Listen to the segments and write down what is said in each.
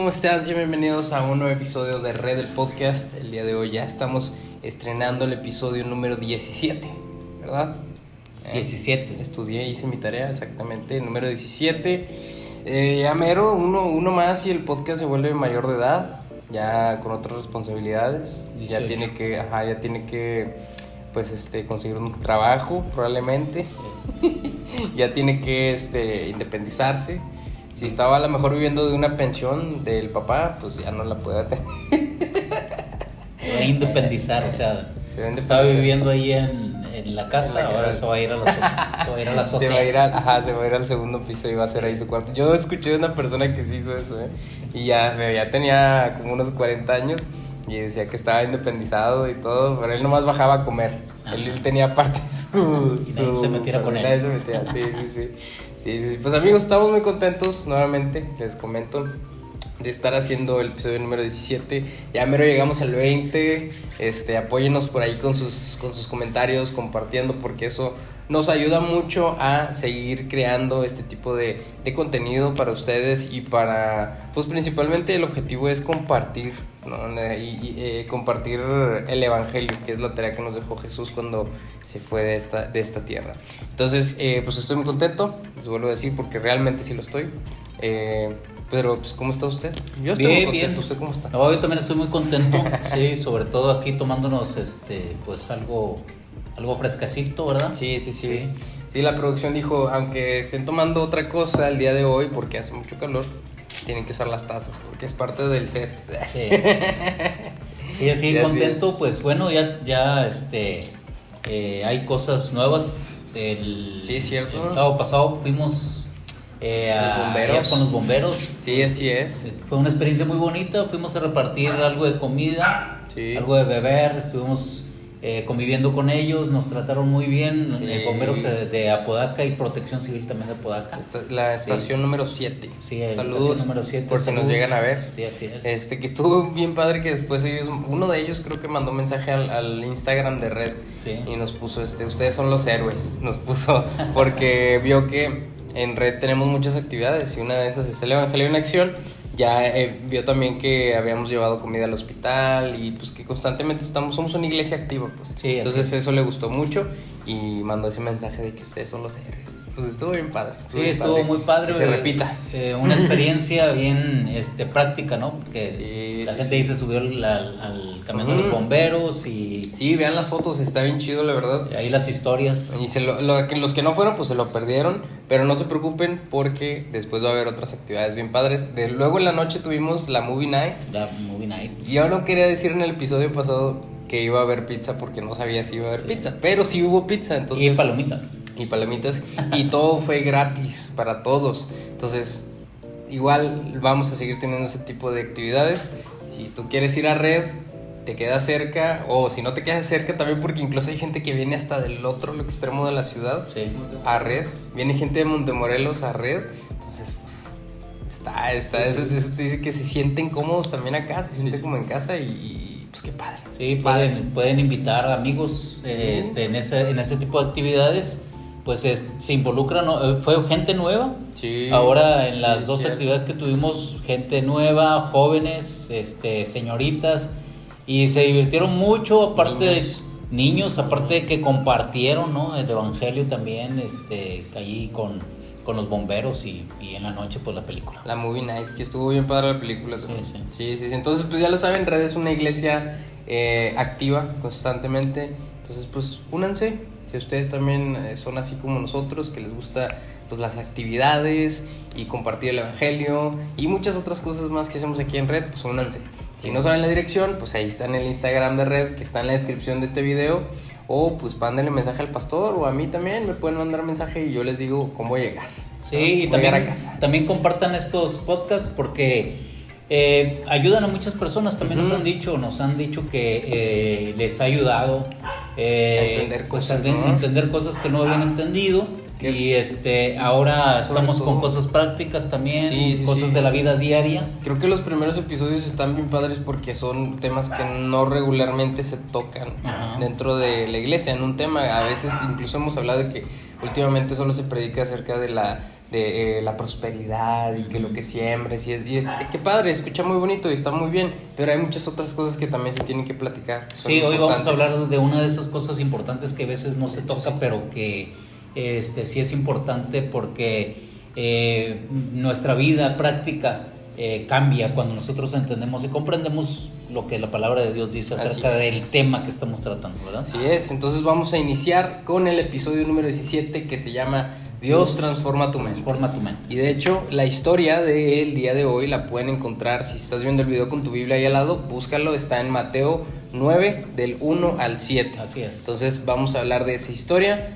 ¿cómo están? Sean bienvenidos a un nuevo episodio de Red del Podcast. El día de hoy ya estamos estrenando el episodio número 17, ¿verdad? 17. Estudié, hice mi tarea, exactamente, el número 17. Ya mero, uno más y el podcast se vuelve mayor de edad, ya con otras responsabilidades. 18. Ya tiene que, pues, conseguir un trabajo, probablemente. Ya tiene que, independizarse. Si estaba a lo mejor viviendo de una pensión del papá, pues ya no la puede tener. Se va a independizar, o sea, estaba viviendo ahí en la casa, ahora se va a ir a la azotea. Se va a ir al segundo piso y va a hacer ahí su cuarto. Yo escuché de una persona que sí hizo eso, y ya tenía como unos 40 años y decía que estaba independizado y todo, pero él nomás bajaba a comer. Él tenía aparte su se metiera con él. Nadie se metía, sí. Pues amigos, estamos muy contentos nuevamente, les comento, de estar haciendo el episodio número 17. Ya mero llegamos al 20. Apóyennos por ahí con sus comentarios, compartiendo, porque eso nos ayuda mucho a seguir creando este tipo de contenido para ustedes y para, pues principalmente el objetivo es compartir, ¿no? Y compartir el evangelio, que es la tarea que nos dejó Jesús cuando se fue de esta tierra. Entonces, pues estoy muy contento, les vuelvo a decir, porque realmente sí lo estoy. Pero, pues, ¿cómo está usted? Yo estoy muy contento. Bien. ¿Usted cómo está? No, yo también estoy muy contento, sí, sobre todo aquí tomándonos, pues algo frescacito, ¿verdad? Sí. Sí, la producción dijo, aunque estén tomando otra cosa el día de hoy, porque hace mucho calor, tienen que usar las tazas, porque es parte del set. Sí, así Sí, contento, así pues bueno, ya hay cosas nuevas. Sí, es cierto. El sábado pasado fuimos con los bomberos. Sí, así es. Fue una experiencia muy bonita. Fuimos a repartir algo de comida, Sí. algo de beber. Estuvimos conviviendo con ellos. Nos trataron muy bien. Sí. Bomberos de Apodaca y Protección Civil también de Apodaca. La estación número 7. Sí, la saludos estación número 7. por si nos llegan a ver. Sí, así es. Que estuvo bien padre, que después uno de ellos creo que mandó mensaje al Instagram de Red. Sí. Y nos puso, ustedes son los héroes, nos puso, porque vio que en Red tenemos muchas actividades y una de esas es el Evangelio en Acción. Ya vio también que habíamos llevado comida al hospital y pues que constantemente somos una iglesia activa, pues. Sí, entonces eso le gustó mucho y mandó ese mensaje de que ustedes son los héroes. Pues estuvo bien padre. Estuvo muy padre. Que se repita. Una experiencia bien práctica, ¿no? Porque Sí, gente dice subió al camión de los bomberos y... Sí, vean las fotos, está bien chido, la verdad. Ahí las historias. Y los que no fueron, pues se lo perdieron, pero no se preocupen porque después va a haber otras actividades bien padres. Luego en la noche tuvimos la Movie Night. La Movie Night. Yo no quería decir en el episodio pasado que iba a haber pizza porque no sabía si iba a haber pizza, pero sí hubo pizza, entonces... Y palomitas. Y todo fue gratis para todos. Entonces, igual vamos a seguir teniendo ese tipo de actividades. Si tú quieres ir a Red, te queda cerca, o si no te quedas cerca también, porque incluso hay gente que viene hasta del otro extremo de la ciudad, Sí. a Red. Viene gente de Montemorelos a Red. Entonces, pues, eso dice que se sienten cómodos también acá, se sienten como en casa y pues qué padre. Sí, pueden invitar amigos en ese tipo de actividades. Pues se involucran, fue gente nueva. Sí. Ahora en las dos cierto. actividades que tuvimos, gente nueva, jóvenes, señoritas, y se divirtieron mucho, aparte niños, aparte de que compartieron, ¿no? El evangelio también, allí con los bomberos y en la noche pues la película. La Movie Night, que estuvo bien padre la película. Sí. Sí. Entonces, pues ya lo saben, Red es una iglesia activa constantemente. Entonces, pues únanse. Si ustedes también son así como nosotros, que les gusta pues las actividades y compartir el evangelio y muchas otras cosas más que hacemos aquí en Red, pues únanse. Si no saben la dirección, pues ahí está en el Instagram de Red, que está en la descripción de este video. O pues mándenle mensaje al pastor o a mí también, me pueden mandar mensaje y yo les digo cómo llegar. Sí, ¿no? y Llegar a casa. también compartan estos podcasts porque ayudan a muchas personas. También nos han dicho que les ha ayudado entender cosas, ¿no? Entender cosas que no habían entendido. Y ahora estamos con cosas prácticas también, cosas de la vida diaria. Creo que los primeros episodios están bien padres porque son temas que no regularmente se tocan dentro de la iglesia. En un tema, a veces incluso hemos hablado de que últimamente solo se predica acerca de de la prosperidad y que lo que siembres qué padre, escucha muy bonito y está muy bien, pero hay muchas otras cosas que también se tienen que platicar. Sí, hoy vamos a hablar de una de esas cosas importantes que a veces no se toca, sí, pero que sí es importante porque nuestra vida práctica cambia cuando nosotros entendemos y comprendemos lo que la palabra de Dios dice acerca del tema que estamos tratando, ¿verdad? Así es, entonces vamos a iniciar con el episodio número 17 que se llama Dios transforma tu mente. Transforma tu mente. Y de hecho, la historia del día de hoy la pueden encontrar, si estás viendo el video con tu Biblia ahí al lado, búscalo, está en Mateo 9, del 1 al 7. Así es. Entonces vamos a hablar de esa historia.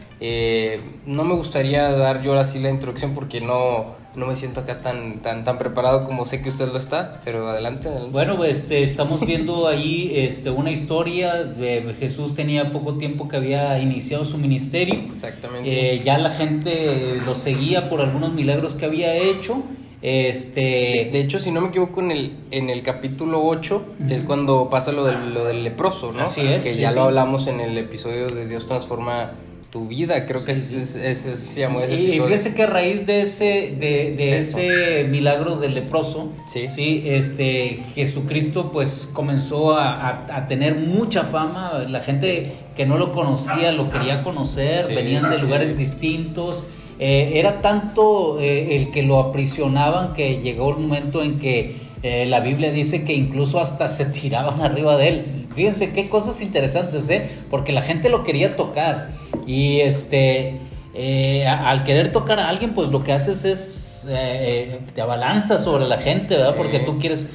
No me gustaría dar yo así la introducción porque no me siento acá tan preparado como sé que usted lo está, pero adelante. Bueno, estamos viendo ahí una historia de Jesús. Tenía poco tiempo que había iniciado su ministerio. Exactamente. Ya la gente lo seguía por algunos milagros que había hecho. De hecho, si no me equivoco, en el capítulo 8 es cuando pasa lo del leproso, ¿no? Así es. Que ya lo hablamos en el episodio de Dios transforma tu vida, creo que ese se llamó ese episodio. Y fíjense que a raíz de ese milagro del leproso, Jesucristo pues comenzó a tener mucha fama. La gente que no lo conocía lo quería conocer, venían de lugares distintos. Era tanto el que lo aprisionaban que llegó un momento en que la Biblia dice que incluso hasta se tiraban arriba de él. Fíjense qué cosas interesantes, porque la gente lo quería tocar y al querer tocar a alguien, pues lo que haces es te abalanzas sobre la gente, ¿verdad? Sí. Porque tú quieres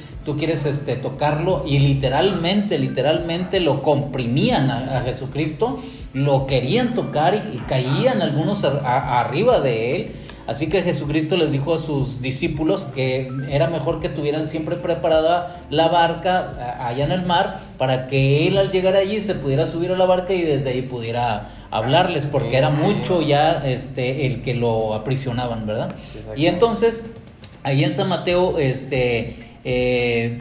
tocarlo y literalmente lo comprimían a Jesucristo, lo querían tocar y caían algunos arriba de él. Así que Jesucristo les dijo a sus discípulos que era mejor que tuvieran siempre preparada la barca allá en el mar para que él al llegar allí se pudiera subir a la barca y desde ahí pudiera hablarles, porque era mucho ya el que lo aprisionaban, ¿verdad? Y entonces ahí en San Mateo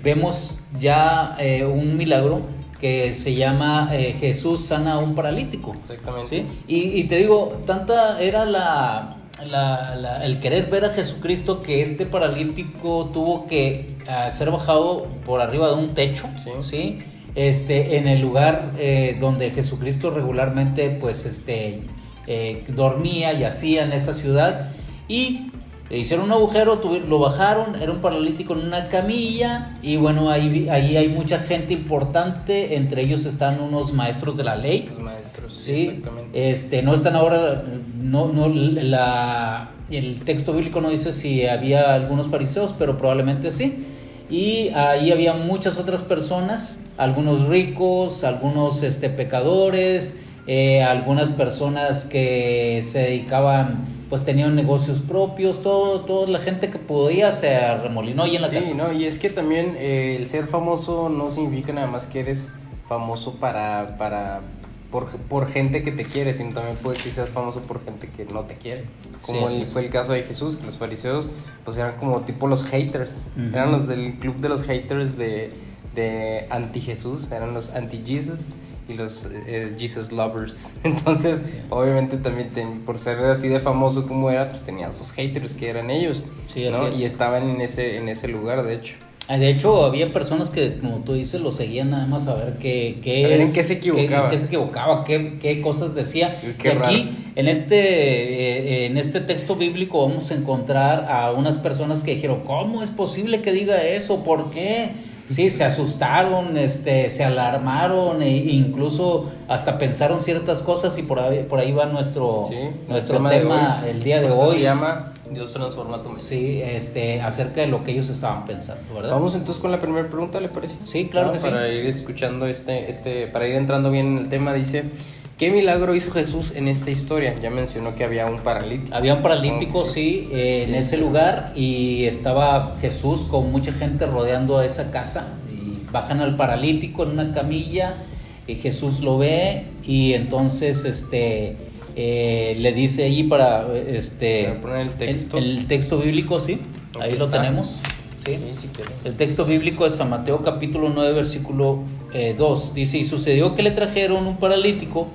vemos ya un milagro que se llama Jesús sana a un paralítico. Exactamente. ¿Sí? Y te digo, tanta era el querer ver a Jesucristo que este paralítico tuvo que ser bajado por arriba de un techo, ¿sí? En el lugar donde Jesucristo regularmente pues dormía y hacía en esa ciudad, y hicieron un agujero, lo bajaron, era un paralítico en una camilla, y bueno, ahí hay mucha gente importante, entre ellos están unos maestros de la ley. Los maestros, sí, exactamente. No están ahora, el texto bíblico no dice si había algunos fariseos, pero probablemente sí. Y ahí había muchas otras personas, algunos ricos, algunos pecadores, algunas personas que se dedicaban, pues tenían negocios propios, toda la gente que podía se arremolinó ahí en la casa. Sí, ¿no? Y es que también el ser famoso no significa nada más que eres famoso por gente que te quiere, sino también puede que seas famoso por gente que no te quiere. Como fue el caso de Jesús, que los fariseos pues eran como tipo los haters, eran los del club de los haters de anti-Jesús, eran los anti-Jesus y los Jesus lovers. Entonces, obviamente también por ser así de famoso como era, pues tenía sus haters que eran ellos, sí, ¿no? así es. Y estaban en ese lugar, de hecho. De hecho, había personas que, como tú dices, lo seguían nada más a ver en qué se equivocaba, qué cosas decía. Qué y aquí, raro. en este texto bíblico, vamos a encontrar a unas personas que dijeron, ¿cómo es posible que diga eso? ¿Por qué? Sí, se asustaron, se alarmaron e incluso hasta pensaron ciertas cosas, y por ahí va nuestro tema el día de hoy. Se llama Dios transforma tu mente. Sí, acerca de lo que ellos estaban pensando, ¿verdad? Vamos entonces con la primera pregunta, ¿le parece? Sí, claro que sí. Para ir escuchando para ir entrando bien en el tema, dice, ¿qué milagro hizo Jesús en esta historia? Ya mencionó que había un paralítico. Había un paralítico, sí, en ese lugar, y estaba Jesús con mucha gente rodeando a esa casa, y bajan al paralítico en una camilla, y Jesús lo ve, y entonces le dice ahí para poner el texto. El texto bíblico, sí, ahí Aquí lo está. tenemos. Sí. Sí, El texto bíblico es San Mateo capítulo 9 versículo 2. Dice, y sucedió que le trajeron un paralítico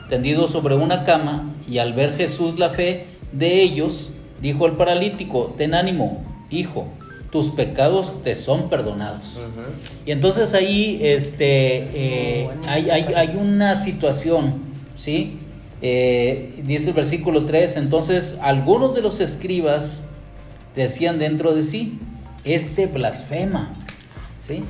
tendido sobre una cama, y al ver Jesús la fe de ellos, dijo al paralítico: ten ánimo, hijo, tus pecados te son perdonados. Y entonces ahí hay una situación, ¿sí? Dice el versículo 3: entonces algunos de los escribas decían dentro de sí: este blasfema, ¿sí?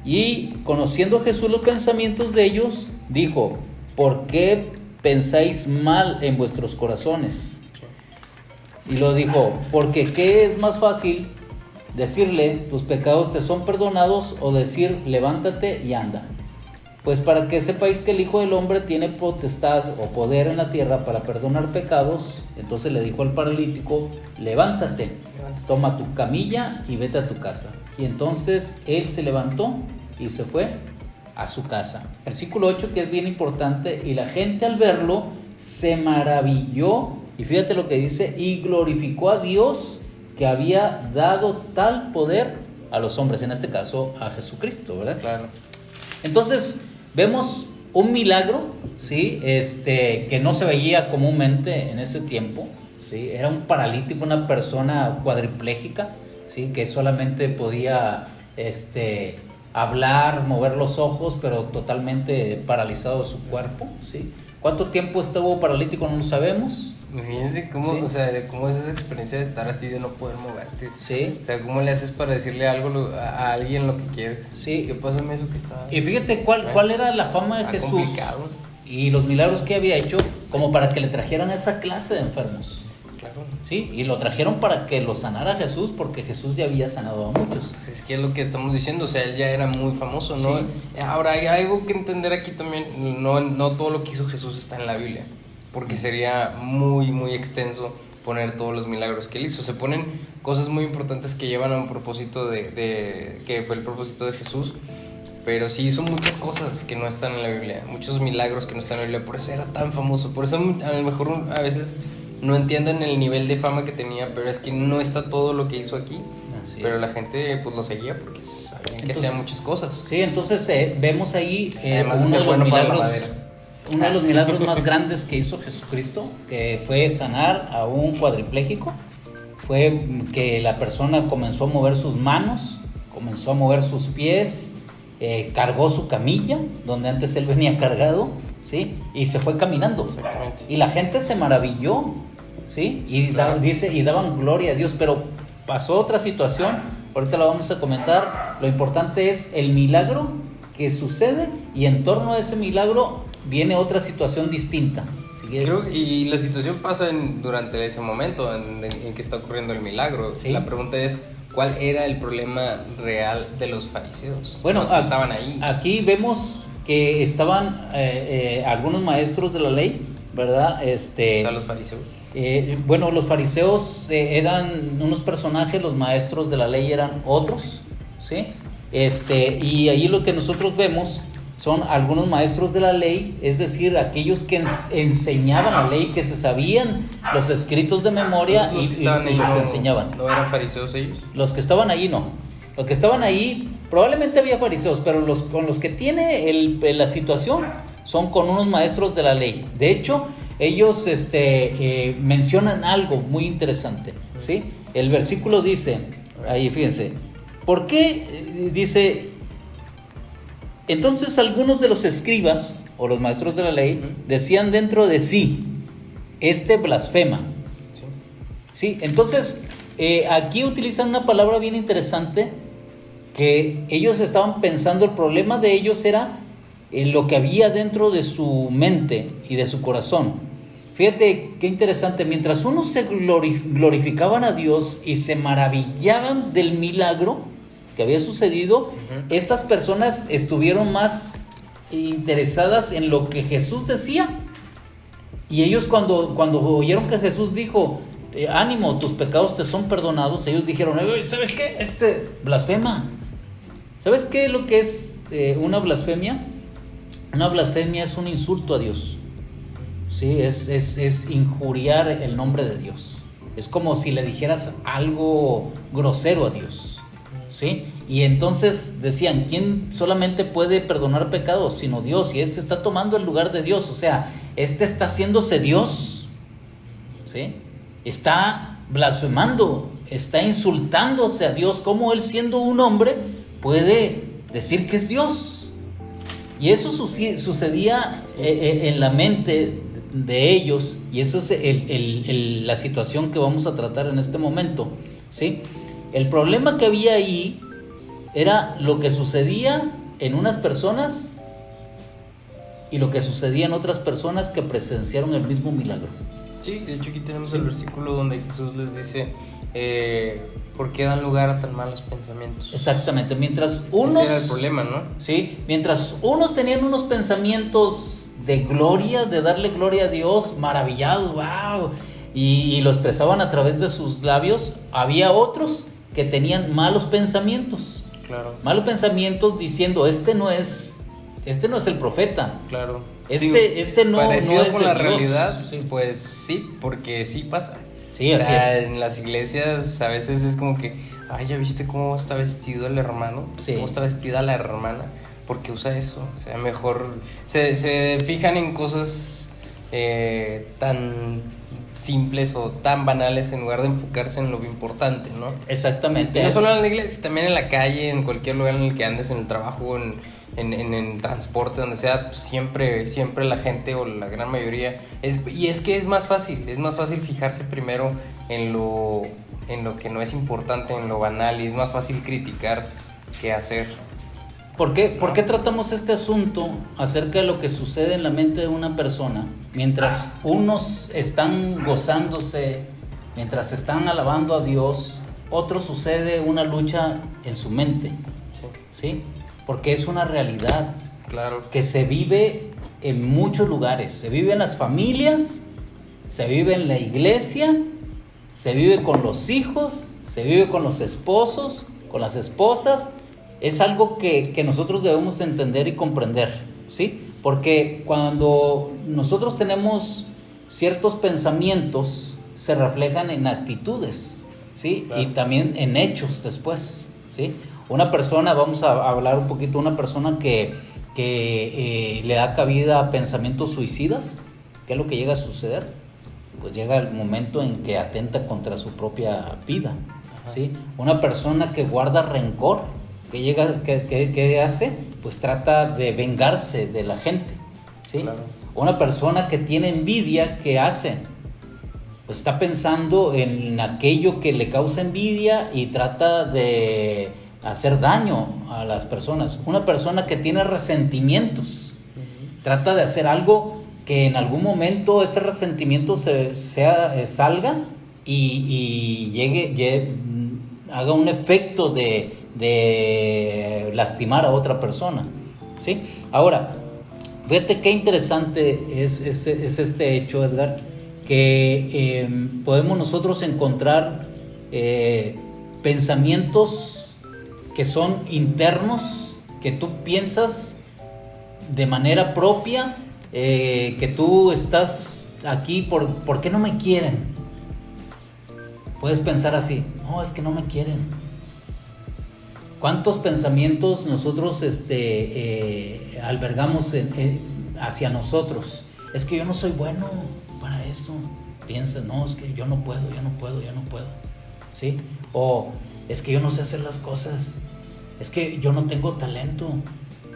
Y conociendo Jesús los pensamientos de ellos, dijo: ¿por qué pensáis mal en vuestros corazones? Y lo dijo: porque ¿qué es más fácil decirle tus pecados te son perdonados, o decir levántate y anda? Pues para que sepáis que el Hijo del Hombre tiene potestad o poder en la tierra para perdonar pecados. Entonces le dijo al paralítico: levántate, toma tu camilla y vete a tu casa. Y entonces él se levantó y se fue a su casa. Versículo 8, que es bien importante: y la gente al verlo se maravilló, y fíjate lo que dice, y glorificó a Dios que había dado tal poder a los hombres, en este caso a Jesucristo, ¿verdad? Claro. Entonces vemos un milagro, ¿sí? Que no se veía comúnmente en ese tiempo, ¿sí? Era un paralítico, una persona cuadripléjica, ¿sí? Que solamente podía hablar, mover los ojos, pero totalmente paralizado su cuerpo, ¿sí? ¿Cuánto tiempo estuvo paralítico? No lo sabemos. Imagínense cómo, Sí. o sea, de cómo es esa experiencia de estar así, de no poder moverte. Sí. O sea, ¿cómo le haces para decirle algo a alguien lo que quieres? Sí. ¿Qué pásame eso que estaba? Y fíjate cuál era la fama de Jesús Complicado. y los milagros que había hecho, como para que le trajeran esa clase de enfermos. Claro. Sí, y lo trajeron para que lo sanara Jesús, porque Jesús ya había sanado a muchos. Pues es que es lo que estamos diciendo, o sea, él ya era muy famoso, ¿no? Sí. Ahora, hay algo que entender aquí también, no todo lo que hizo Jesús está en la Biblia, porque sería muy, muy extenso poner todos los milagros que él hizo. Se ponen cosas muy importantes que llevan a un propósito que fue el propósito de Jesús, pero sí hizo muchas cosas que no están en la Biblia, muchos milagros que no están en la Biblia, por eso era tan famoso, por eso a lo mejor a veces no entienden el nivel de fama que tenía, pero es que no está todo lo que hizo aquí. Así Pero es. la gente pues lo seguía porque sabían que Entonces, hacía muchas cosas. Sí, entonces vemos ahí Además de uno ser de los bueno para la milagros, madera. uno de los milagros más grandes que hizo Jesucristo, que fue sanar a un cuadripléjico. Fue que la persona comenzó a mover sus manos, comenzó a mover sus pies, cargó su camilla, donde antes él venía cargado, ¿sí? Y se fue caminando. Exactamente. Y la gente se maravilló, ¿sí? Sí, Y claro. y daban gloria a Dios. Pero pasó otra situación, ahorita la vamos a comentar. Lo importante es el milagro que sucede, y en torno a ese milagro viene otra situación distinta. Si quieres. Y la situación pasa durante ese momento en que está ocurriendo el milagro. Sí. La pregunta es, ¿cuál era el problema real de los fariseos? Bueno, los que estaban ahí. Aquí vemos que estaban algunos maestros de la ley, ¿verdad? O sea, los fariseos. Bueno, los fariseos eran unos personajes, los maestros de la ley eran otros, ¿sí? Y ahí lo que nosotros vemos son algunos maestros de la ley, es decir, aquellos que enseñaban la ley, que se sabían los escritos de memoria. Entonces, los que y estaban ahí los no, enseñaban. ¿No eran fariseos ellos? Los que estaban ahí no. Los que estaban ahí, probablemente había fariseos, pero con los que tiene la situación son con unos maestros de la ley. De hecho, ellos mencionan algo muy interesante, ¿sí? El versículo dice, ahí fíjense, ¿por qué? Dice, entonces algunos de los escribas, o los maestros de la ley, decían dentro de sí: este blasfema. Sí. Sí, entonces aquí utilizan una palabra bien interesante, que ellos estaban pensando, el problema de ellos era lo que había dentro de su mente y de su corazón. Fíjate qué interesante, mientras unos se glorificaban a Dios y se maravillaban del milagro que había sucedido, estas personas estuvieron más interesadas en lo que Jesús decía. Y ellos cuando oyeron que Jesús dijo, ánimo, tus pecados te son perdonados, ellos dijeron, ¿sabes qué? Blasfema. ¿Sabes qué es lo que es una blasfemia? Una blasfemia es un insulto a Dios. Sí, es injuriar el nombre de Dios. Es como si le dijeras algo grosero a Dios. ¿Sí? Y entonces decían, ¿quién solamente puede perdonar pecados sino Dios? Y este está tomando el lugar de Dios, o sea, este está haciéndose Dios, ¿sí? Está blasfemando, está insultándose a Dios. ¿Cómo él, siendo un hombre, puede decir que es Dios? Y eso sucedía en la mente de ellos, y eso es la situación que vamos a tratar en este momento, ¿sí? El problema que había ahí era lo que sucedía en unas personas y lo que sucedía en otras personas que presenciaron el mismo milagro. Sí, de hecho aquí tenemos el versículo donde Jesús les dice, ¿por qué dan lugar a tan malos pensamientos? Exactamente, mientras unos... Ese era el problema, ¿no? Sí, mientras unos tenían unos pensamientos de gloria, de darle gloria a Dios, maravillados, wow, y lo expresaban a través de sus labios, había otros que tenían malos pensamientos. Claro. Malos pensamientos diciendo, este no es el profeta. Claro. Este no parecido es con de la Dios. Realidad, Sí. Pues sí, porque sí pasa. Sí, así es. En las iglesias a veces es como que, ay, ¿ya viste cómo está vestido el hermano? Sí. ¿Cómo está vestida la hermana? Porque usa eso. O sea, mejor se fijan en cosas tan simples o tan banales en lugar de enfocarse en lo importante, ¿no? Exactamente. Y no solo en la iglesia, también en la calle, en cualquier lugar en el que andes, en el trabajo, en el transporte, donde sea, siempre la gente o la gran mayoría es que es más fácil fijarse primero en lo que no es importante, en lo banal, y es más fácil criticar que hacer. ¿Por qué tratamos este asunto acerca de lo que sucede en la mente de una persona mientras unos están gozándose, mientras están alabando a Dios, otros sucede una lucha en su mente? ¿Sí? Porque es una realidad, claro, que se vive en muchos lugares. Se vive en las familias, se vive en la iglesia, se vive con los hijos, se vive con los esposos, con las esposas. Es algo que nosotros debemos entender y comprender, ¿sí? Porque cuando nosotros tenemos ciertos pensamientos, se reflejan en actitudes, ¿sí? Claro. Y también en hechos después, ¿sí? Una persona, vamos a hablar un poquito, una persona que le da cabida a pensamientos suicidas, ¿qué es lo que llega a suceder? Pues llega el momento en que atenta contra su propia vida, ¿sí? Una persona que guarda rencor, ¿qué hace? Pues trata de vengarse de la gente, ¿sí? Claro. Una persona que tiene envidia, ¿qué hace? Pues está pensando en aquello que le causa envidia y trata de hacer daño a las personas. Una persona que tiene resentimientos, trata de hacer algo que en algún momento ese resentimiento salga y haga un efecto de lastimar a otra persona, ¿sí? Ahora, fíjate qué interesante es este hecho, Edgar, que podemos nosotros encontrar pensamientos que son internos, que tú piensas de manera propia, que tú estás aquí, ¿por qué no me quieren? Puedes pensar así, no, es que no me quieren. ¿Cuántos pensamientos nosotros albergamos hacia nosotros? Es que yo no soy bueno para eso. Piensas, no, es que yo no puedo, ¿sí? O es que yo no sé hacer las cosas. Es que yo no tengo talento.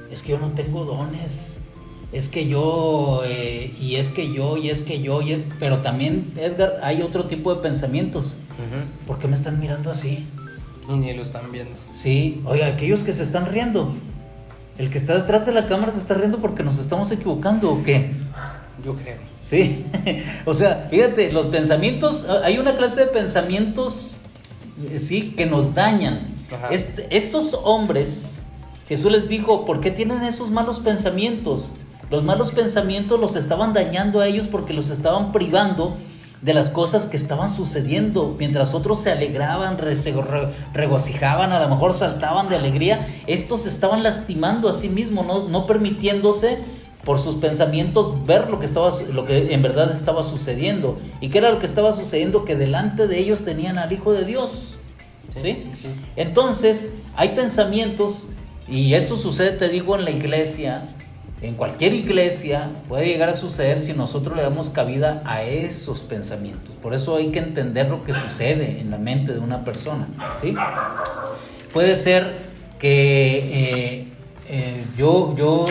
Es que yo no tengo dones. Es que yo, pero también, Edgar, hay otro tipo de pensamientos. ¿Por qué me están mirando así? Y ni lo están viendo. Sí, oye, aquellos que se están riendo, el que está detrás de la cámara se está riendo porque nos estamos equivocando, ¿o qué? Yo creo. Sí, o sea, fíjate, los pensamientos, hay una clase de pensamientos, sí, que nos dañan. Estos hombres, Jesús les dijo, ¿por qué tienen esos malos pensamientos? Los malos pensamientos los estaban dañando a ellos porque los estaban privando de las cosas que estaban sucediendo. Mientras otros se alegraban, se regocijaban, a lo mejor saltaban de alegría, estos se estaban lastimando a sí mismos, no permitiéndose por sus pensamientos ver lo que en verdad estaba sucediendo. ¿Y qué era lo que estaba sucediendo? Que delante de ellos tenían al Hijo de Dios, ¿sí? Sí. Entonces hay pensamientos, y esto sucede, te digo, en la iglesia, en cualquier iglesia puede llegar a suceder si nosotros le damos cabida a esos pensamientos. Por eso hay que entender lo que sucede en la mente de una persona, ¿sí? Puede ser que yo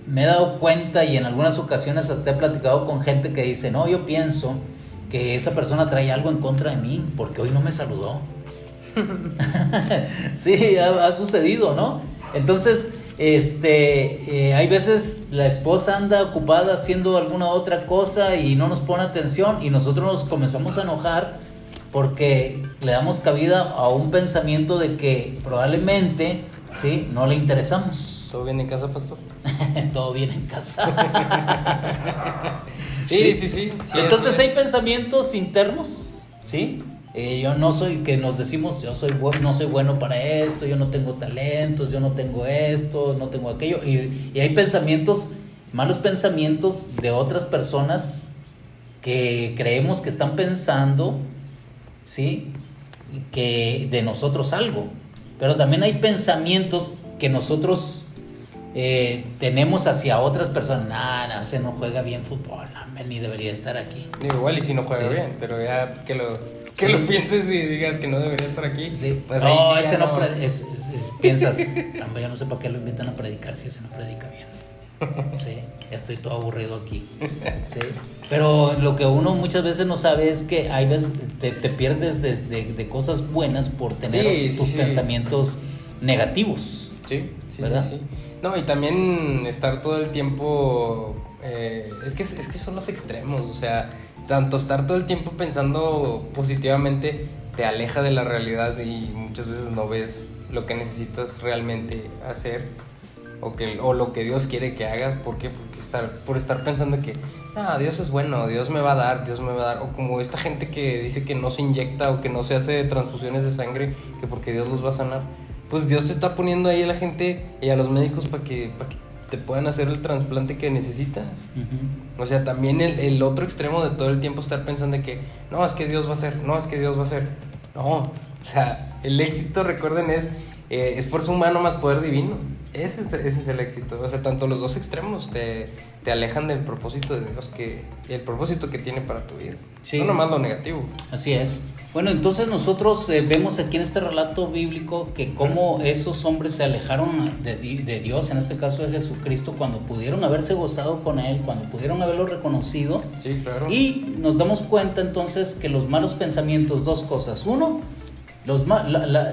me he dado cuenta y en algunas ocasiones hasta he platicado con gente que dice, no, yo pienso que esa persona trae algo en contra de mí porque hoy no me saludó. Sí, ha sucedido, ¿no? Entonces, hay veces la esposa anda ocupada haciendo alguna otra cosa y no nos pone atención y nosotros nos comenzamos a enojar porque le damos cabida a un pensamiento de que probablemente, ¿sí?, no le interesamos. ¿Todo bien en casa, pastor? Todo bien en casa. Sí. Entonces hay pensamientos internos, ¿sí? Yo no soy, que nos decimos, no soy bueno para esto, yo no tengo talentos, yo no tengo esto, no tengo aquello. Y hay pensamientos, malos pensamientos de otras personas que creemos que están pensando, ¿sí?, que de nosotros algo. Pero también hay pensamientos que nosotros tenemos hacia otras personas. Ese no juega bien fútbol, ni debería estar aquí. Igual y si no juega bien, pero ya que lo pienses y digas que no debería estar aquí. Sí. Pues no, ahí sí ese no. Piensas, yo no sé para qué lo invitan a predicar si ese no predica bien. Sí, ya estoy todo aburrido aquí. Sí. Pero lo que uno muchas veces no sabe es que hay veces te pierdes de cosas buenas por tener tus pensamientos negativos. Sí, ¿verdad? Sí. No, y también estar todo el tiempo, es que son los extremos, o sea, tanto estar todo el tiempo pensando positivamente te aleja de la realidad y muchas veces no ves lo que necesitas realmente hacer o lo que Dios quiere que hagas. ¿Por qué? Por estar pensando que Dios es bueno, Dios me va a dar, o como esta gente que dice que no se inyecta o que no se hace transfusiones de sangre, que porque Dios los va a sanar. Pues Dios te está poniendo ahí a la gente y a los médicos para que te puedan hacer el trasplante que necesitas. Uh-huh. O sea, también el otro extremo de todo el tiempo estar pensando de que no, es que Dios va a hacer. No, o sea, el éxito, recuerden, es esfuerzo humano más poder divino. Ese es el éxito. O sea, tanto los dos extremos te alejan del propósito de Dios, el propósito que tiene para tu vida. Sí. No nomás lo negativo. Así es. Bueno, entonces nosotros vemos aquí en este relato bíblico que cómo esos hombres se alejaron de Dios, en este caso de Jesucristo, cuando pudieron haberse gozado con Él, cuando pudieron haberlo reconocido. Sí, claro. Y nos damos cuenta entonces que los malos pensamientos, dos cosas. Uno,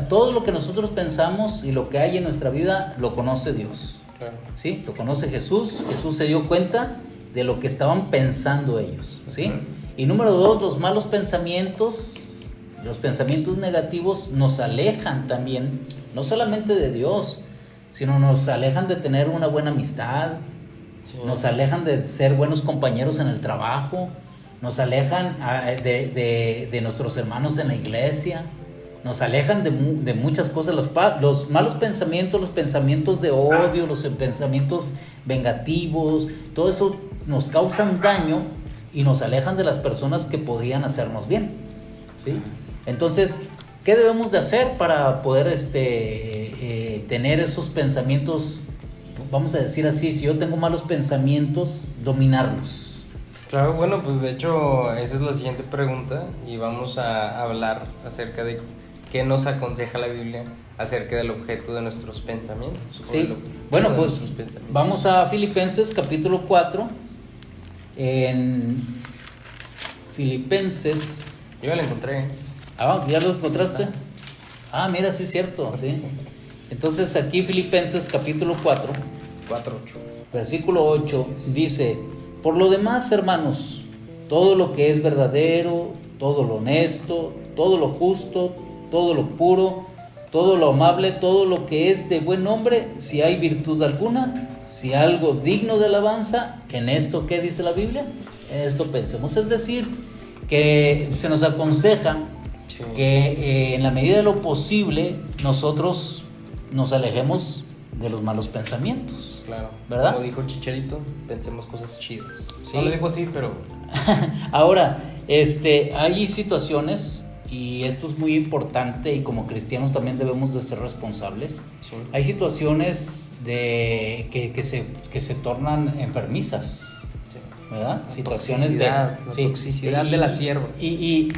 todo lo que nosotros pensamos y lo que hay en nuestra vida lo conoce Dios. Claro. ¿Sí? Lo conoce Jesús. Jesús se dio cuenta de lo que estaban pensando ellos. ¿Sí? Uh-huh. Y número dos, los malos pensamientos, los pensamientos negativos nos alejan también, no solamente de Dios, sino nos alejan de tener una buena amistad, sí, nos alejan de ser buenos compañeros en el trabajo, nos alejan de nuestros hermanos en la iglesia, nos alejan de muchas cosas. Los malos pensamientos, los pensamientos de odio, los pensamientos vengativos, todo eso nos causan daño y nos alejan de las personas que podían hacernos bien, ¿sí? Entonces, ¿qué debemos de hacer para poder tener esos pensamientos? Vamos a decir así, si yo tengo malos pensamientos, dominarlos. Claro, bueno, pues de hecho esa es la siguiente pregunta y vamos a hablar acerca de qué nos aconseja la Biblia acerca del objeto de nuestros pensamientos. Sí, bueno, pues vamos a Filipenses capítulo 4. En Filipenses... Yo ya lo encontré. ¿Ya lo encontraste? Mira, sí es cierto, sí. Entonces aquí Filipenses capítulo 4, 4:8. versículo 8 dice: por lo demás, hermanos, todo lo que es verdadero, todo lo honesto, todo lo justo, todo lo puro, todo lo amable, todo lo que es de buen nombre, si hay virtud alguna, si algo digno de alabanza, en esto, ¿qué dice la Biblia? En esto pensemos. Es decir, que se nos aconseja que en la medida de lo posible nosotros nos alejemos de los malos pensamientos. Claro, ¿verdad? Como dijo Chicharito, pensemos cosas chidas. Sí. No lo dijo así, pero... Ahora, hay situaciones, y esto es muy importante, y como cristianos también debemos de ser responsables. Sí. Hay situaciones que se tornan enfermizas, ¿verdad? La Situaciones toxicidad de la sierva. Y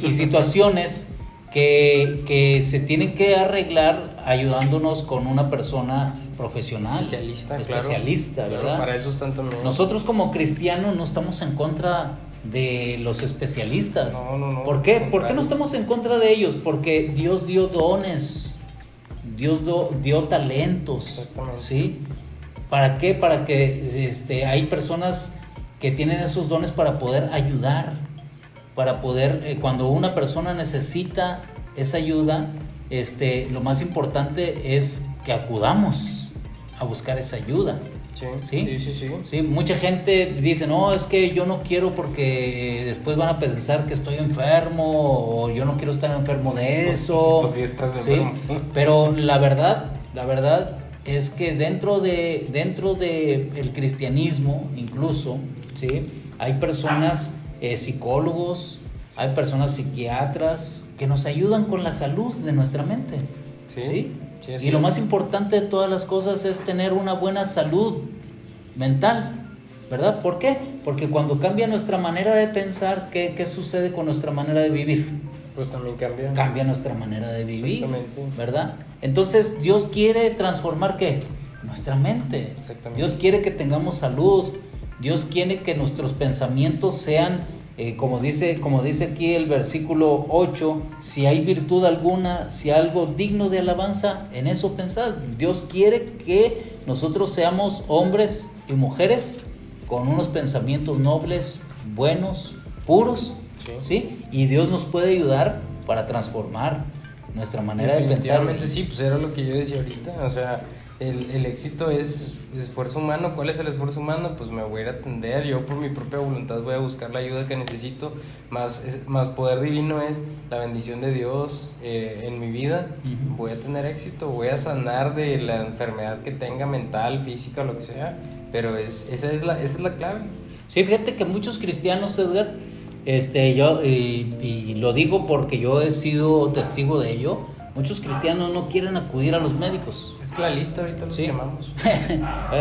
situaciones que se tienen que arreglar ayudándonos con una persona profesional, especialista, ¿verdad? Claro, para eso están también. Nosotros como cristianos no estamos en contra de los especialistas. No. ¿Por qué? ¿Por qué no estamos en contra de ellos? Porque Dios dio dones, Dios dio talentos. Exactamente. ¿Sí? ¿Para qué? Para que hay personas que tienen esos dones para poder ayudar, para poder, cuando una persona necesita esa ayuda, lo más importante es que acudamos a buscar esa ayuda. Sí, mucha gente dice, no, es que yo no quiero porque después van a pensar que estoy enfermo, o yo no quiero estar enfermo de eso. Pues sí estás enfermo. Pero la verdad es que dentro de el cristianismo incluso, ¿sí? Hay personas, psicólogos, hay personas psiquiatras que nos ayudan con la salud de nuestra mente. ¿Sí? Y lo más importante de todas las cosas es tener una buena salud mental, ¿verdad? ¿Por qué? Porque cuando cambia nuestra manera de pensar, ¿qué sucede con nuestra manera de vivir? Pues también cambia. Cambia nuestra manera de vivir, exactamente, ¿verdad? Entonces Dios quiere transformar ¿qué? Nuestra mente. Exactamente. Dios quiere que tengamos salud. Dios quiere que nuestros pensamientos sean como dice aquí el versículo 8, si hay virtud alguna, si hay algo digno de alabanza, en eso pensad. Dios quiere que nosotros seamos hombres y mujeres con unos pensamientos nobles, buenos, puros, ¿sí? Y Dios nos puede ayudar para transformar nuestra manera de pensar. Definitivamente sí, pues era lo que yo decía ahorita, o sea, el éxito es esfuerzo humano. ¿Cuál es el esfuerzo humano? Pues me voy a ir a atender, yo por mi propia voluntad voy a buscar la ayuda que necesito, más poder divino es la bendición de Dios en mi vida. Uh-huh. Voy a tener éxito, voy a sanar de la enfermedad que tenga, mental, física, lo que sea, pero esa es la clave. Sí, fíjate que muchos cristianos, Edgar, yo y lo digo porque yo he sido testigo de ello, muchos cristianos no quieren acudir a los médicos. La lista ahorita los llamamos.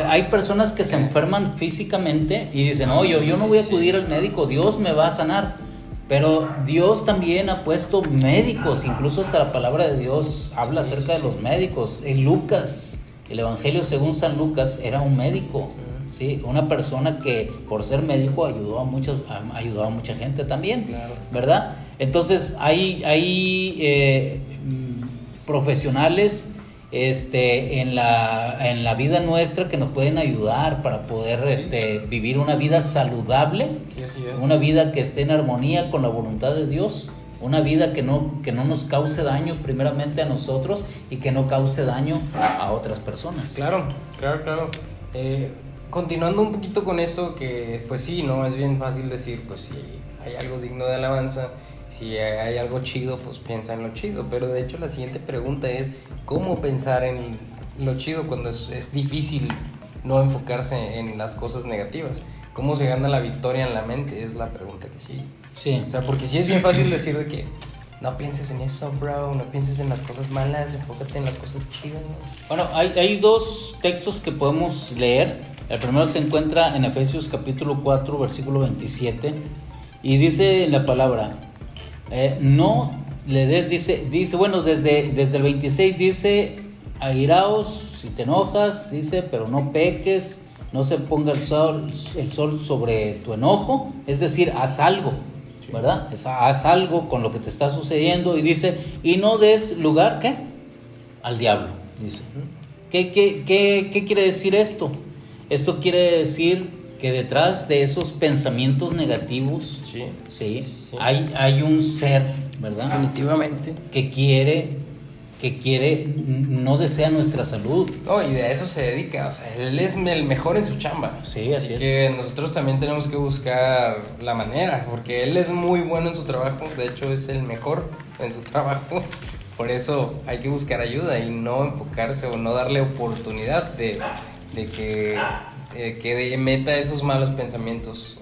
Hay personas que se enferman físicamente y dicen, no, yo no voy a acudir al médico, Dios me va a sanar. Pero Dios también ha puesto médicos, incluso hasta la palabra de Dios habla acerca de los médicos. En Lucas, el Evangelio según San Lucas, era un médico, ¿sí? Una persona que por ser médico ayudó a mucha gente también, claro. ¿Verdad? Entonces hay profesionales en la vida nuestra que nos pueden ayudar para poder vivir una vida saludable, sí, así es. Una vida que esté en armonía con la voluntad de Dios, una vida que no nos cause daño primeramente a nosotros y que no cause daño a otras personas. Claro. Continuando un poquito con esto, que pues sí, no es bien fácil decir, pues si hay algo digno de alabanza, si hay algo chido, pues piensa en lo chido. Pero de hecho la siguiente pregunta es, ¿cómo pensar en lo chido cuando es difícil no enfocarse en las cosas negativas? ¿Cómo se gana la victoria en la mente? Es la pregunta que sigue. Sí. O sea, porque sí es bien fácil decir de que no pienses en eso, bro, no pienses en las cosas malas, enfócate en las cosas chidas. Bueno, hay dos textos que podemos leer. El primero se encuentra en Efesios capítulo 4, versículo 27, y dice la palabra, no le des, dice bueno, desde el 26 dice, airaos si te enojas, dice, pero no peques, no se ponga el sol sobre tu enojo, es decir, haz algo, ¿verdad? Haz algo con lo que te está sucediendo, y dice, y no des lugar, ¿qué? Al diablo, dice. ¿Qué quiere decir esto? Esto quiere decir que detrás de esos pensamientos negativos, sí. Hay un ser, ¿verdad? Definitivamente. Que quiere, no desea nuestra salud. No, y de eso se dedica, o sea, él es el mejor en su chamba. Sí, así es. Que nosotros también tenemos que buscar la manera, porque él es muy bueno en su trabajo, de hecho es el mejor en su trabajo. Por eso hay que buscar ayuda y no enfocarse o no darle oportunidad de que meta esos malos pensamientos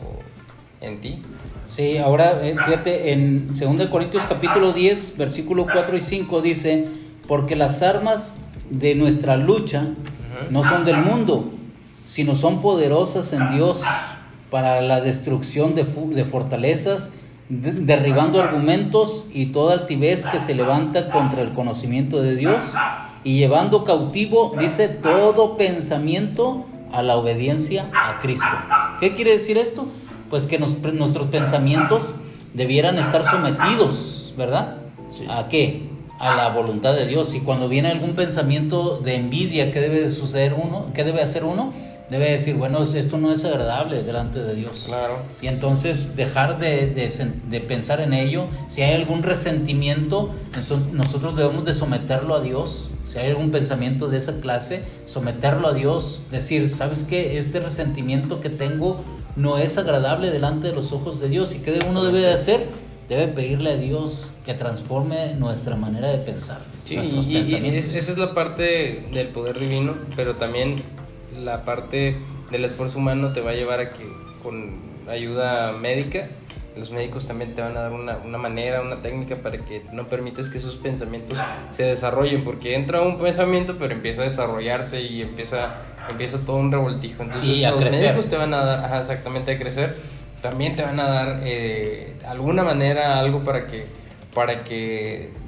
en ti. Sí, ahora fíjate, en 2 Corintios capítulo 10, versículo 4 y 5 dice, porque las armas de nuestra lucha no son del mundo, sino son poderosas en Dios para la destrucción de fortalezas, derribando argumentos y toda altivez que se levanta contra el conocimiento de Dios, y llevando cautivo, dice, todo pensamiento a la obediencia a Cristo. ¿Qué quiere decir esto? Pues que nuestros pensamientos debieran estar sometidos, ¿verdad? Sí. ¿A qué? A la voluntad de Dios. Y cuando viene algún pensamiento de envidia, ¿qué debe suceder uno? ¿Qué debe hacer uno? Debe decir, bueno, esto no es agradable delante de Dios. Claro. Y entonces dejar de pensar en ello. Si hay algún resentimiento, nosotros debemos de someterlo a Dios. Si hay algún pensamiento de esa clase, someterlo a Dios. Decir, ¿sabes qué? Este resentimiento que tengo no es agradable delante de los ojos de Dios. ¿Y qué uno debe de hacer? Debe pedirle a Dios que transforme nuestra manera de pensar. Sí, nuestros y pensamientos. esa es la parte del poder divino, pero también la parte del esfuerzo humano te va a llevar a que con ayuda médica, los médicos también te van a dar una manera, una técnica para que no permites que esos pensamientos se desarrollen, porque entra un pensamiento pero empieza a desarrollarse y empieza todo un revoltijo. Entonces y a los crecer. médicos te van a dar, exactamente, a crecer, también te van a dar alguna manera, algo para que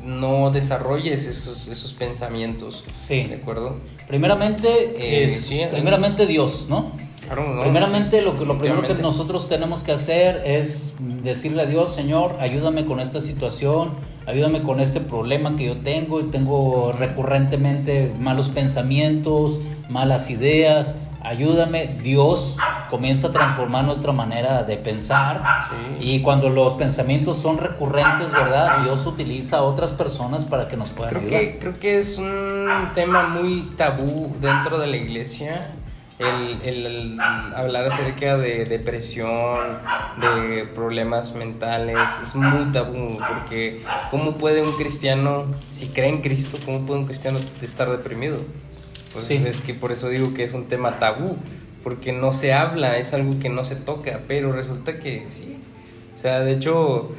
no desarrolles esos pensamientos. Sí. ¿De acuerdo? Primeramente, sí, primeramente Dios, ¿no? Claro, no. Primeramente, lo primero que Definitivamente. nosotros tenemos que hacer es decirle a Dios, Señor, ayúdame con esta situación, ayúdame con este problema que yo tengo recurrentemente malos pensamientos, malas ideas, ayúdame. Dios comienza a transformar nuestra manera de pensar. Sí. Y cuando los pensamientos son recurrentes, ¿verdad? Dios utiliza a otras personas para que nos puedan ayudar. Creo que es un tema muy tabú dentro de la iglesia, el hablar acerca de depresión, de problemas mentales. Es muy tabú, porque ¿cómo puede un cristiano, si cree en Cristo, cómo puede un cristiano estar deprimido? Pues Sí. es que por eso digo que es un tema tabú, porque no se habla, es algo que no se toca, pero resulta que sí. O sea, de hecho,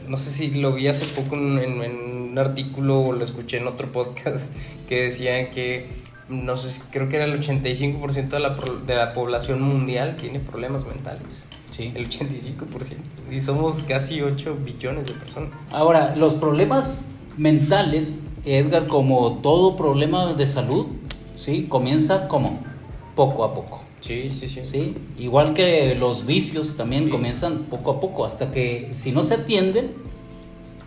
no sé si lo vi hace poco en un artículo o lo escuché en otro podcast que decían que, no sé, creo que era el 85% de la población mundial tiene problemas mentales. Sí. El 85%. Y somos casi 8 billones de personas. Ahora, los problemas mentales, Edgar, como todo problema de salud, ¿sí? Comienza como poco a poco. Sí, sí, sí. ¿Sí? Igual que los vicios también Sí. comienzan poco a poco, hasta que si no se atienden,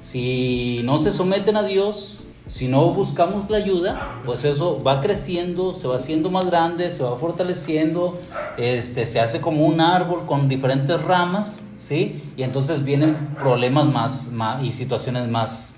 si no se someten a Dios, si no buscamos la ayuda, pues eso va creciendo, se va haciendo más grande, se va fortaleciendo, se hace como un árbol con diferentes ramas, ¿sí? Y entonces vienen problemas más y situaciones más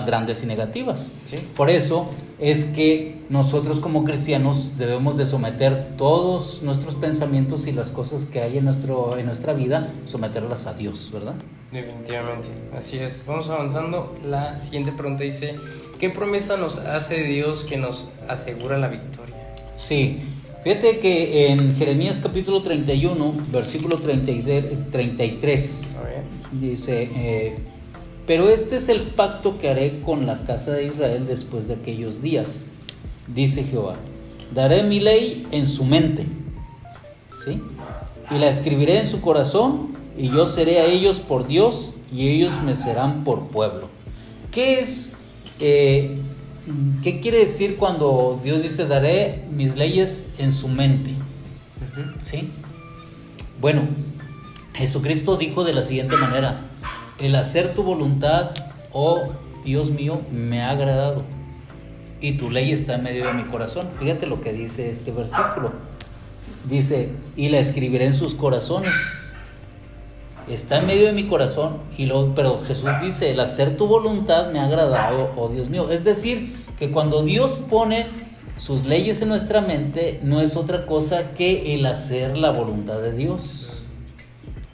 grandes y negativas. Sí. Por eso es que nosotros como cristianos debemos de someter todos nuestros pensamientos y las cosas que hay en nuestra vida, someterlas a Dios, ¿verdad? Definitivamente, así es. Vamos avanzando. La siguiente pregunta dice: ¿qué promesa nos hace Dios que nos asegura la victoria? Sí, fíjate que en Jeremías capítulo 31, versículo 33, A ver. dice, pero este es el pacto que haré con la casa de Israel después de aquellos días, dice Jehová, daré mi ley en su mente, ¿sí? Y la escribiré en su corazón, y yo seré a ellos por Dios, y ellos me serán por pueblo. ¿Qué quiere decir cuando Dios dice daré mis leyes en su mente? ¿Sí? Bueno, Jesucristo dijo de la siguiente manera: el hacer tu voluntad, oh Dios mío, me ha agradado, y tu ley está en medio de mi corazón. Fíjate lo que dice este versículo. Dice, y la escribiré en sus corazones. Está en medio de mi corazón, pero Jesús dice, el hacer tu voluntad me ha agradado, oh Dios mío. Es decir, que cuando Dios pone sus leyes en nuestra mente, no es otra cosa que el hacer la voluntad de Dios.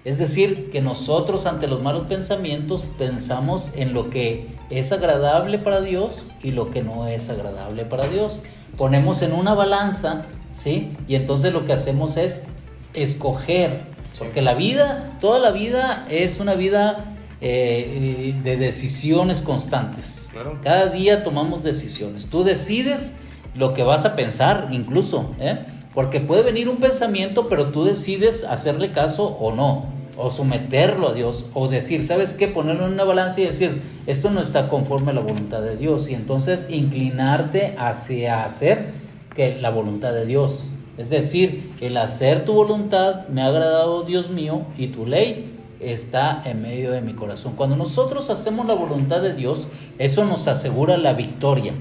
Es decir, que nosotros ante los malos pensamientos pensamos en lo que es agradable para Dios y lo que no es agradable para Dios. Ponemos en una balanza, ¿sí? Y entonces lo que hacemos es escoger. Porque la vida, toda la vida es una vida de decisiones constantes. Claro. Cada día tomamos decisiones. Tú decides lo que vas a pensar incluso, porque puede venir un pensamiento, pero tú decides hacerle caso o no, o someterlo a Dios, o decir, ¿sabes qué? Ponerlo en una balanza y decir, esto no está conforme a la voluntad de Dios, y entonces inclinarte hacia hacer que la voluntad de Dios. Es decir, el hacer tu voluntad me ha agradado, Dios mío, y tu ley está en medio de mi corazón. Cuando nosotros hacemos la voluntad de Dios, eso nos asegura la victoria,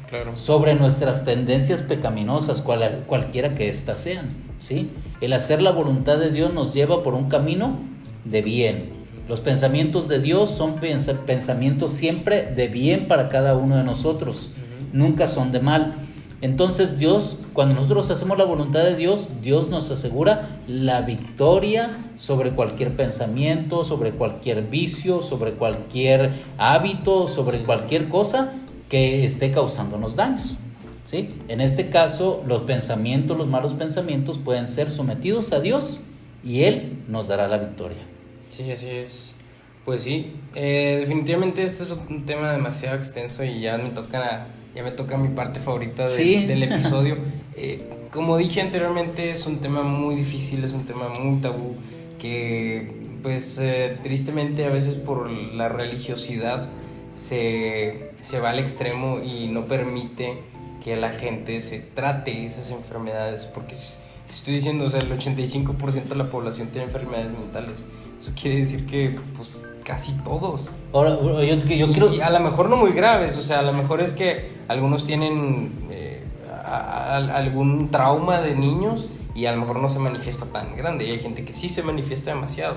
claro, sobre nuestras tendencias pecaminosas, cualquiera que éstas sean, ¿sí? El hacer la voluntad de Dios nos lleva por un camino de bien. Los pensamientos de Dios son pensamientos siempre de bien para cada uno de nosotros, nunca son de mal. Entonces Dios, cuando nosotros hacemos la voluntad de Dios, Dios nos asegura la victoria sobre cualquier pensamiento, sobre cualquier vicio, sobre cualquier hábito, sobre cualquier cosa que esté causándonos daños, ¿sí? En este caso, los pensamientos, los malos pensamientos pueden ser sometidos a Dios y Él nos dará la victoria. Sí, así es. Pues sí, definitivamente este es un tema demasiado extenso y ya me toca mi parte favorita del episodio. Como dije anteriormente, es un tema muy difícil, es un tema muy tabú, que pues tristemente a veces por la religiosidad se va al extremo y no permite que la gente se trate esas enfermedades, porque si estoy diciendo, o sea, el 85% de la población tiene enfermedades mentales. Eso quiere decir que pues casi todos. Ahora, yo creo... Y a lo mejor no muy graves, o sea, a lo mejor es que algunos tienen algún trauma de niños y a lo mejor no se manifiesta tan grande. Y hay gente que sí se manifiesta demasiado,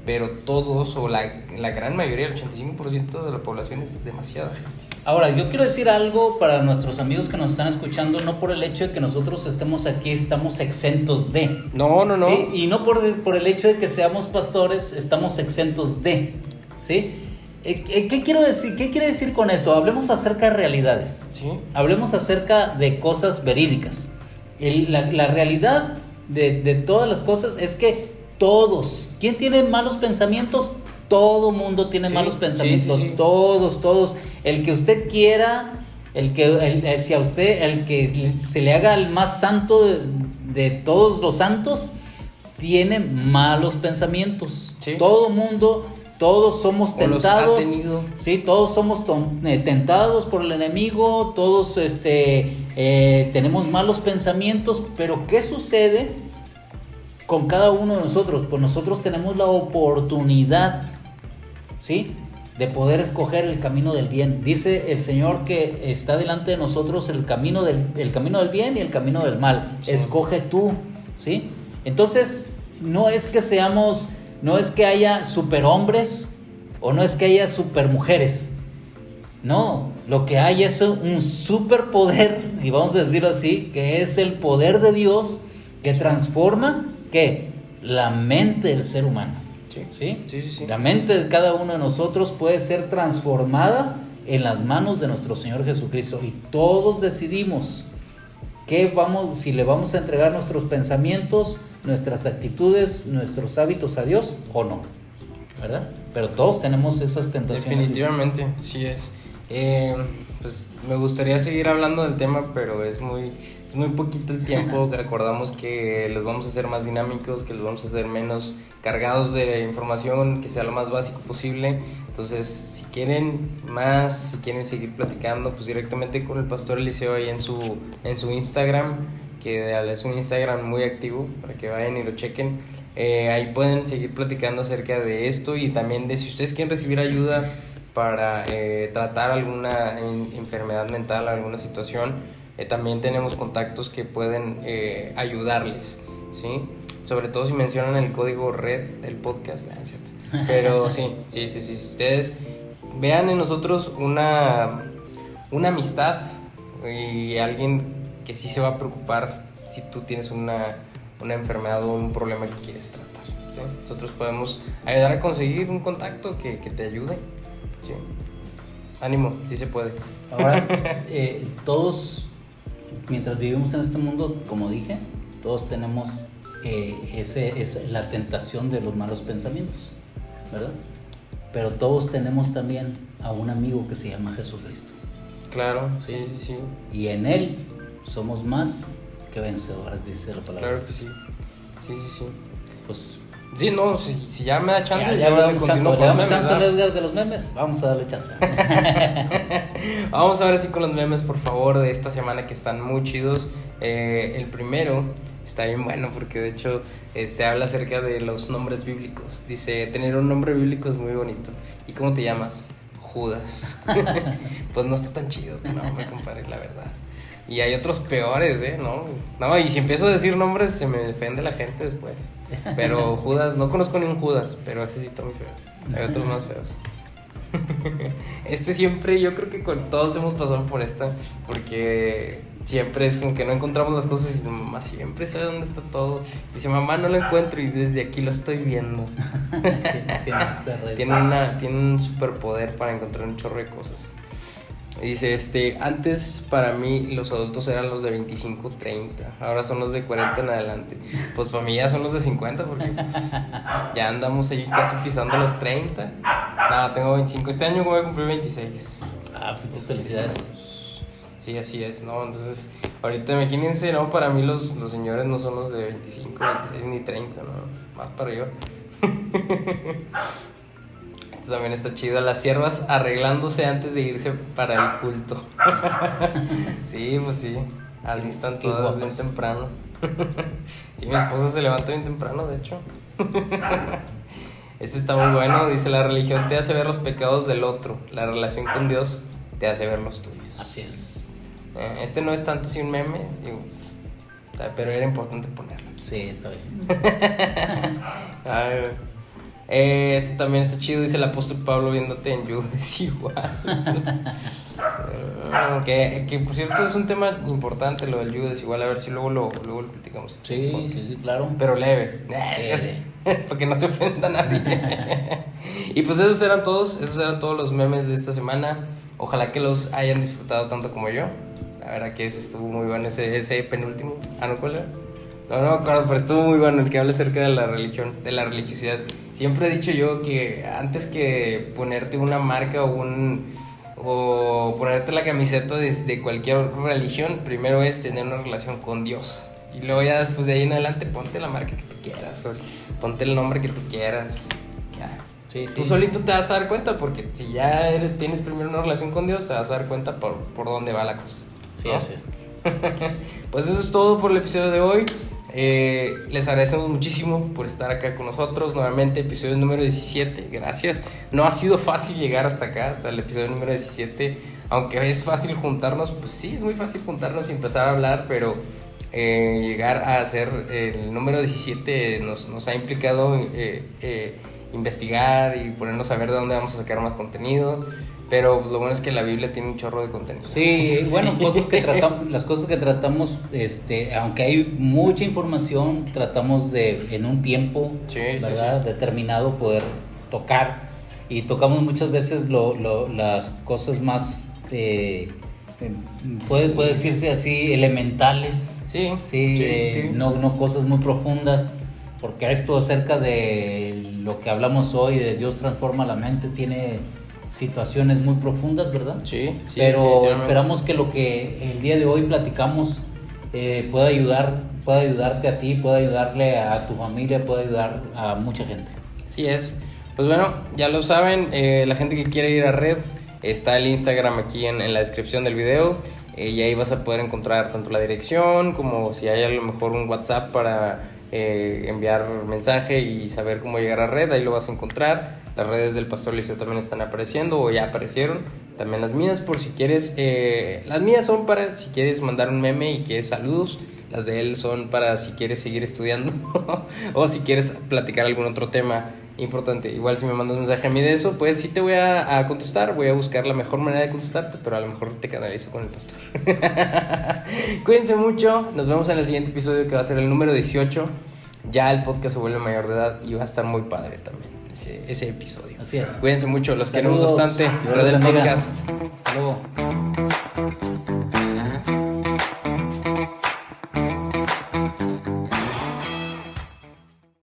pero todos o la gran mayoría, el 85% de la población es demasiada gente. Ahora, yo quiero decir algo para nuestros amigos que nos están escuchando, no por el hecho de que nosotros estemos aquí, estamos exentos de. No. ¿Sí? Y no por el hecho de que seamos pastores, estamos exentos de. ¿Sí? ¿Qué quiero decir? ¿Qué quiere decir con eso? Hablemos acerca de realidades. ¿Sí? Hablemos acerca de cosas verídicas. La realidad de todas las cosas es que todos, ¿quién tiene malos pensamientos? Todo mundo tiene malos pensamientos, sí. Todos. El que usted quiera, el que se le haga el más santo de todos los santos, tiene malos pensamientos. Sí. Todo mundo, todos somos tentados. Sí, todos somos tentados por el enemigo, todos tenemos malos pensamientos, pero ¿qué sucede con cada uno de nosotros? Pues nosotros tenemos la oportunidad, ¿sí?, de poder escoger el camino del bien. Dice el Señor que está delante de nosotros el camino del bien y el camino del mal. Sí. Escoge tú, ¿sí? Entonces, no es que haya superhombres o no es que haya supermujeres. No, lo que hay es un superpoder, y vamos a decirlo así, que es el poder de Dios que transforma, ¿qué? La mente del ser humano. ¿Sí? La mente de cada uno de nosotros puede ser transformada en las manos de nuestro Señor Jesucristo, y todos decidimos si le vamos a entregar nuestros pensamientos, nuestras actitudes, nuestros hábitos a Dios o no, ¿verdad? Pero todos tenemos esas tentaciones. Definitivamente, sí es. Pues me gustaría seguir hablando del tema, pero es muy poquito el tiempo. Acordamos que los vamos a hacer más dinámicos, que los vamos a hacer menos cargados de información, que sea lo más básico posible. Entonces, si quieren seguir platicando, pues directamente con el pastor Eliseo ahí en su Instagram, que es un Instagram muy activo, para que vayan y lo chequen. Ahí pueden seguir platicando acerca de esto, y también de si ustedes quieren recibir ayuda para tratar alguna enfermedad mental, alguna situación. También tenemos contactos que pueden ayudarles, ¿sí? Sobre todo si mencionan el código RED del podcast, ¿cierto? Pero sí, ustedes vean en nosotros una amistad y alguien que sí se va a preocupar si tú tienes una enfermedad o un problema que quieres tratar, ¿sí? Nosotros podemos ayudar a conseguir un contacto que te ayude, ¿sí? Ánimo, sí se puede. Ahora, todos, mientras vivimos en este mundo, como dije, todos tenemos la tentación de los malos pensamientos, ¿verdad? Pero todos tenemos también a un amigo que se llama Jesucristo. Claro, sí. Y en Él somos más que vencedores, dice la palabra. Claro que sí. Sí. Pues Sí, no, si ya me da chance, ya yo le damos chance, continúo le con damos memes, chance al ¿verdad? Edgar de los memes, vamos a darle chance. Vamos a ver si con los memes, por favor, de esta semana que están muy chidos. El primero está bien bueno porque de hecho habla acerca de los nombres bíblicos. Dice, tener un nombre bíblico es muy bonito. ¿Y cómo te llamas? Judas. Pues no está tan chido tu nombre, compadre, la verdad. Y hay otros peores, No, y si empiezo a decir nombres se me defende la gente después. Pero Judas, no conozco ningún Judas, pero ese sí está muy feo. Hay otros más feos. Siempre, yo creo que con todos hemos pasado por esta, porque siempre es como que no encontramos las cosas y mamá siempre sabe dónde está todo. Y dice, mamá, no lo encuentro y desde aquí lo estoy viendo. Tiene un superpoder para encontrar un chorro de cosas. Dice, antes para mí los adultos eran los de 25, 30, ahora son los de 40 en adelante. Pues para mí ya son los de 50 porque pues ya andamos ahí casi pisando los 30. Nada, tengo 25, este año voy a cumplir 26. Pues felicidades. Sí, así es, ¿no? Entonces, ahorita imagínense, ¿no? Para mí los señores no son los de 25, 26 ni 30, ¿no? Más para yo. También está chido, las siervas arreglándose antes de irse para el culto. Sí, pues sí, así están todas bien temprano. Sí, mi esposa se levanta bien temprano, de hecho. Está muy bueno, dice, la religión te hace ver los pecados del otro, la relación con Dios te hace ver los tuyos. Así es. No es tanto así un meme, digo, pero era importante ponerlo. Sí, está bien. Ay, también está chido, dice el apóstol Pablo viéndote en You desigual. Que por cierto es un tema importante lo del You desigual, a ver si luego lo platicamos. Sí, claro. Pero leve. Para que no se ofenda a nadie. Y pues esos eran todos los memes de esta semana. Ojalá que los hayan disfrutado tanto como yo. La verdad que ese estuvo muy bueno, ese penúltimo. ¿No cuál era? No me acuerdo, pero estuvo muy bueno el que habla acerca de la religión, de la religiosidad. Siempre he dicho yo que antes que ponerte una marca o ponerte la camiseta de cualquier religión, primero es tener una relación con Dios. Y luego ya después de ahí en adelante ponte la marca que tú quieras, ponte el nombre que tú quieras. Ya. Sí. Tú solito te vas a dar cuenta, porque si ya tienes primero una relación con Dios, te vas a dar cuenta por dónde va la cosa. Sí, ¿no? así es. Pues eso es todo por el episodio de hoy. Les agradecemos muchísimo por estar acá con nosotros nuevamente, episodio número 17. Gracias. No ha sido fácil llegar hasta acá, hasta el episodio número 17. Aunque es fácil juntarnos, pues sí, es muy fácil juntarnos y empezar a hablar, pero llegar a hacer el número 17 nos ha implicado investigar y ponernos a ver de dónde vamos a sacar más contenido. Pero lo bueno es que la Biblia tiene un chorro de contenido. Sí, bueno, las cosas que tratamos, aunque hay mucha información, tratamos de en un tiempo, ¿verdad? Determinado poder tocar. Y tocamos muchas veces las cosas más, puede decirse así, elementales. Sí. No cosas muy profundas. Porque esto acerca de lo que hablamos hoy, de Dios transforma la mente, tiene situaciones muy profundas, ¿verdad? Sí. Pero esperamos que lo que el día de hoy platicamos pueda ayudarte a ti, pueda ayudarle a tu familia, pueda ayudar a mucha gente. Así es. Pues bueno, ya lo saben, la gente que quiere ir a Red, está el Instagram aquí en la descripción del video, y ahí vas a poder encontrar tanto la dirección como si hay a lo mejor un WhatsApp para enviar mensaje y saber cómo llegar a Red, ahí lo vas a encontrar. Las redes del Pastor Liceo también están apareciendo o ya aparecieron, también las mías por si quieres, las mías son para si quieres mandar un meme y quieres saludos, las de él son para si quieres seguir estudiando o si quieres platicar algún otro tema importante. Igual si me mandas un mensaje a mí de eso, pues sí te voy a contestar, voy a buscar la mejor manera de contestarte, pero a lo mejor te canalizo con el pastor. Cuídense mucho, nos vemos en el siguiente episodio que va a ser el número 18. Ya el podcast se vuelve mayor de edad y va a estar muy padre también ese episodio. Así es. Cuídense mucho, los queremos bastante. Red del Podcast. Hasta luego.